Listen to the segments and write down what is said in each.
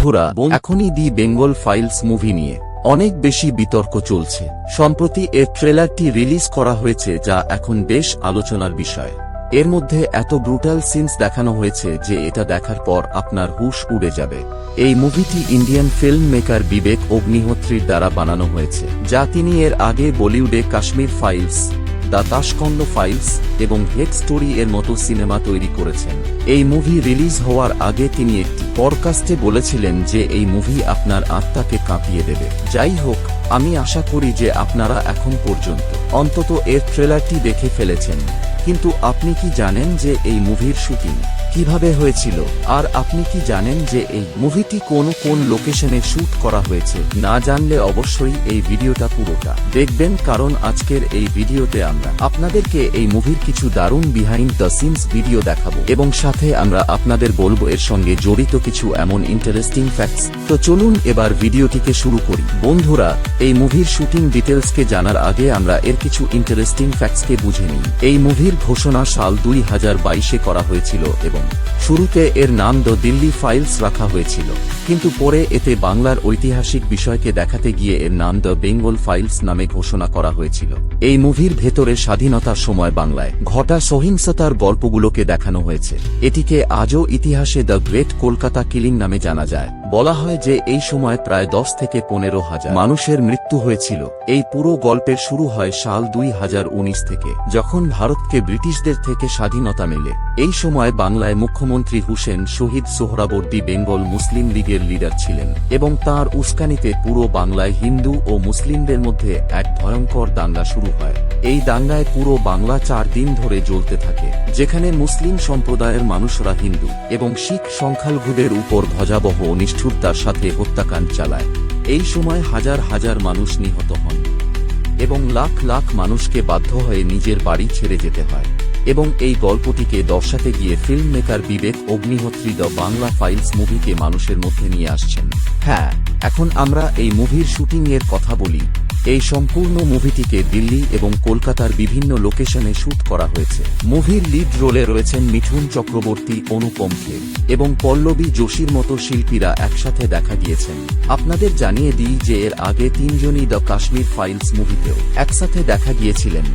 বন্ধুরা, এখনই দি Bengal files movie নিয়ে অনেক বেশি বিতর্ক চলছে। সম্প্রতি এর ট্রেলারটি রিলিজ করা হয়েছে, যা এখন বেশ আলোচনার বিষয়। এর মধ্যে এত ব্রুটাল সিনস দেখানো হয়েছে যে এটা দেখার পর আপনার হুশ উড়ে যাবে। এই মুভিটি ইন্ডিয়ান ফিল্ম মেকার বিবেক অগ্নিহোত্রীর দ্বারা বানানো হয়েছে, যা তিনি এর আগে বলিউডে কাশ্মীর ফাইলস, দ্য তাশকন্দ ফাইলস এবং হেক স্টোরি এর মতো সিনেমা তৈরি করেছেন। এই মুভি রিলিজ হওয়ার আগে তিনি একটি পডকাস্টে বলেছিলেন যে এই মুভি আপনার আত্মাকে কাঁপিয়ে দেবে। যাই হোক, আমি আশা করি যে আপনারা এখন পর্যন্ত অন্তত এর ট্রেলারটি দেখে ফেলেছেন। কিন্তু আপনি কি জানেন যে এই মুভির শুটিং কিভাবে হয়েছিল? আর আপনি কি জানেন যে এই মুভিটি কোন কোন লোকেশনে শুট করা হয়েছে? না জানলে অবশ্যই এই ভিডিওটা পুরোটা দেখবেন, কারণ আজকের এই ভিডিওতে আমরা আপনাদেরকে এই মুভির কিছু দারুণ বিহাইন্ড দ্য সিনস ভিডিও দেখাবো এবং সাথে আমরা আপনাদের বলবো এর সঙ্গে জড়িত কিছু এমন ইন্টারেস্টিং ফ্যাক্টস। তো চলুন এবার ভিডিওটিকে শুরু করি। বন্ধুরা, এই মুভির শুটিং ডিটেলসকে জানার আগে আমরা এর কিছু ইন্টারেস্টিং ফ্যাক্টসকে বুঝে নিই। এই মুভির ঘোষণা সাল 2022-এ করা হয়েছিল এবং শুরুতে এর নাম দ্য দিল্লি ফাইলস রাখা হয়েছিল, কিন্তু পরে এতে বাংলার ঐতিহাসিক বিষয়কে দেখাতে গিয়ে এর নাম দ্য বেঙ্গল ফাইলস নামে ঘোষণা করা হয়েছিল। এই মুভির ভেতরে স্বাধীনতার সময় বাংলায় ঘটা সহিংসতার গল্পগুলোকে দেখানো হয়েছে। এটিকে আজও ইতিহাসে দ্য গ্রেট কলকাতা কিলিং নামে জানা যায়। বলা হয় যে এই সময় প্রায় 10 থেকে 15,000 মানুষের মৃত্যু হয়েছিল। এই পুরো গল্পের শুরু হয় সাল 2019 থেকে, যখন ভারতকে ব্রিটিশদের থেকে স্বাধীনতা মেলে। এই সময় বাংলায় মুখ্যমন্ত্রী হুসেন শহীদ সোহরাবর্দী বেঙ্গল মুসলিম লীগের লিডার ছিলেন এবং তাঁর উস্কানিতে পুরো বাংলায় হিন্দু ও মুসলিমদের মধ্যে এক ভয়ঙ্কর দাঙ্গা শুরু হয়। এই দাঙ্গায় পুরো বাংলা 4 দিন ধরে জ্বলতে থাকে, যেখানে মুসলিম সম্প্রদায়ের মানুষরা হিন্দু এবং শিখ সংখ্যালঘুদের উপর ভয়াবহ নিষ্ঠুরতার সাথে হত্যাকাণ্ড চালায়। এই সময় হাজার হাজার মানুষ নিহত হন এবং লাখ লাখ মানুষকে বাধ্য হয়ে নিজের বাড়ি ছেড়ে যেতে হয়। এবং এই গল্পটিকে দর্শাতে গিয়ে film maker Vivek Agnihotri the Bangla files মুভিকে মানুষের মধ্যে নিয়ে আসছেন। হ্যাঁ, এখন আমরা এই মুভির শুটিং এর কথা বলি। এই সম্পূর্ণ মুভিটিকে দিল্লি এবং কলকাতার বিভিন্ন লোকেশনে শুট করা হয়েছে। মুভির লিড রোলে রয়েছেন মিঠুন চক্রবর্তী, অনুপম খের এবং পল্লবী যোশীর মতো শিল্পীরা একসাথে দেখা গিয়েছেন। আপনাদের জানিয়ে দিই যে এর আগে 3 জনই দ্য কাশ্মীর ফাইলস মুভিতেও একসাথে দেখা গিয়েছিলেন।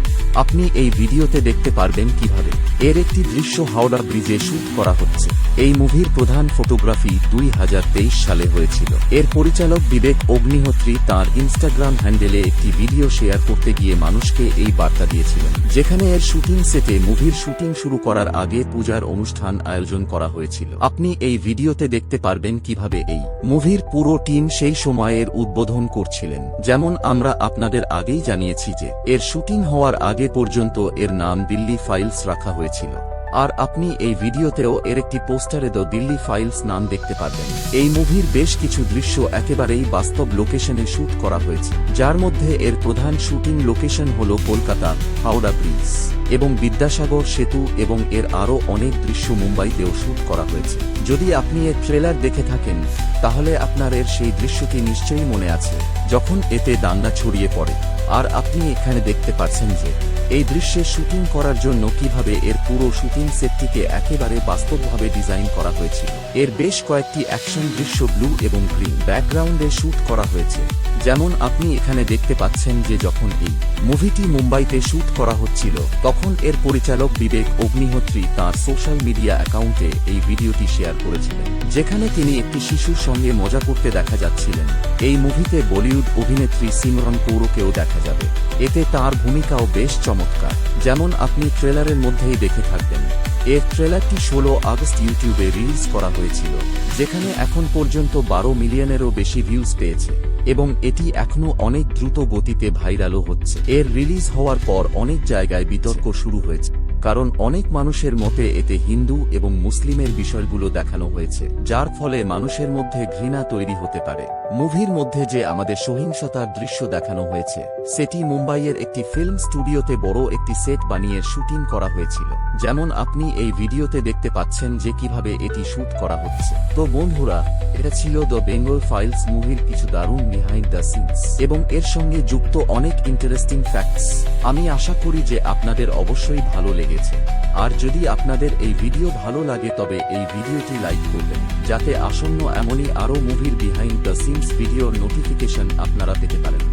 আপনি এই ভিডিওতে দেখতে পারবেন কিভাবে এর একটি দৃশ্য হাওড়া ব্রিজে শুট করা হচ্ছে। এই মুভির প্রধান ফটোগ্রাফি 2023 সালে হয়েছিল। এর পরিচালক বিবেক অগ্নিহোত্রী তাঁর ইনস্টাগ্রাম হ্যান্ডেলে একটি ভিডিও শেয়ার করতে গিয়ে মানুষকে এই বার্তা দিয়েছিলেন, যেখানে এর শুটিং সেটে মুভির শুটিং শুরু করার আগে পূজার অনুষ্ঠান আয়োজন করা হয়েছিল। আপনি এই ভিডিওতে দেখতে পারবেন কিভাবে এই মুভির পুরো টিম সেই সময়ের উদ্বোধন করছিলেন। যেমন আমরা আপনাদের আগেই জানিয়েছি যে এর শুটিং হওয়ার আগে পর্যন্ত এর নাম দিল্লি ফাইলস রাখা হয়েছিল। আর আপনি এই ভিডিওতেও এর একটি পোস্টারে দ্য দিল্লি ফাইলস নাম দেখতে পারবেন। এই মুভির বেশ কিছু দৃশ্য একেবারেই বাস্তব লোকেশনে শুট করা হয়েছে, যার মধ্যে এর প্রধান শুটিং লোকেশন হল কলকাতা, হাওড়া ব্রিজ এবং বিদ্যাসাগর সেতু, এবং এর আরও অনেক দৃশ্য মুম্বাইতেও শুট করা হয়েছে। যদি আপনি এর ট্রেলার দেখে থাকেন, তাহলে আপনার এর সেই দৃশ্যটি নিশ্চয়ই মনে আছে যখন এতে দাঙ্গা ছড়িয়ে পড়ে। আর আপনি এখানে দেখতে পাচ্ছেন যে এই দৃশ্যে শুটিং করার জন্য কিভাবে এর পুরো শুটিং সেটটিকে একেবারে বাস্তবভাবে ডিজাইন করা হয়েছিল। এর বেশ কয়েকটি অ্যাকশন দৃশ্য ব্লু এবং গ্রিন ব্যাকগ্রাউন্ডে শুট করা হয়েছে। যেমন আপনি এখানে দেখতে পাচ্ছেন যে যখন এই মুভিটি মুম্বাইতে শুট করা হচ্ছিল, তখন এর পরিচালক বিবেক অগ্নিহোত্রী তাঁর সোশ্যাল মিডিয়া অ্যাকাউন্টে এই ভিডিওটি শেয়ার করেছিলেন, যেখানে তিনি একটি শিশুর সঙ্গে মজা করতে দেখা যাচ্ছিলেন। এই মুভিতে বলিউড অভিনেত্রী সিমরন কৌরকেও দেখা যাবে। এতে তার ভূমিকাও বেশ চমৎকার, যেমন আপনি ট্রেলারের মধ্যেই দেখে থাকবেন। এর ট্রেলারটি 16 আগস্ট ইউটিউবে রিলিজ করা হয়েছিল, যেখানে এখন পর্যন্ত 12 মিলিয়নেরও বেশি ভিউজ পেয়েছে এবং এটি এখনো অনেক দ্রুত গতিতে ভাইরালও হচ্ছে। এর রিলিজ হওয়ার পর অনেক জায়গায় বিতর্ক শুরু হয়েছে, কারণ অনেক মানুষের মতে এতে হিন্দু এবং মুসলিমের বিষয়গুলো দেখানো হয়েছে, যার ফলে মানুষের মধ্যে ঘৃণা তৈরি হতে পারে। মুভির মধ্যে যে আমাদের সহিংসতার দৃশ্য দেখানো হয়েছে, সেটি মুম্বাইয়ের একটি ফিল্ম স্টুডিওতে বড় একটি সেট বানিয়ে শুটিং করা হয়েছিল। যেমন আপনি এই ভিডিওতে দেখতে পাচ্ছেন যে কিভাবে এটি শুট করা হচ্ছে। তো বন্ধুরা, এটা ছিল দ্য বেঙ্গল ফাইলস মুভির কিছু দারুণ বিহাইন্ড দ্য সিনস এবং এর সঙ্গে যুক্ত অনেক ইন্টারেস্টিং ফ্যাক্টস। আমি আশা করি যে আপনাদের অবশ্যই ভালো লেগেছে। আর যদি আপনাদের এই ভিডিও ভালো লাগে তবে এই ভিডিওটি লাইক করবেন, যাতে আসন্ন এমনই আরও মুভির বিহাইন্ড দ্য সিনস ভিডিওর নোটিফিকেশন আপনারা পেতে পারেন।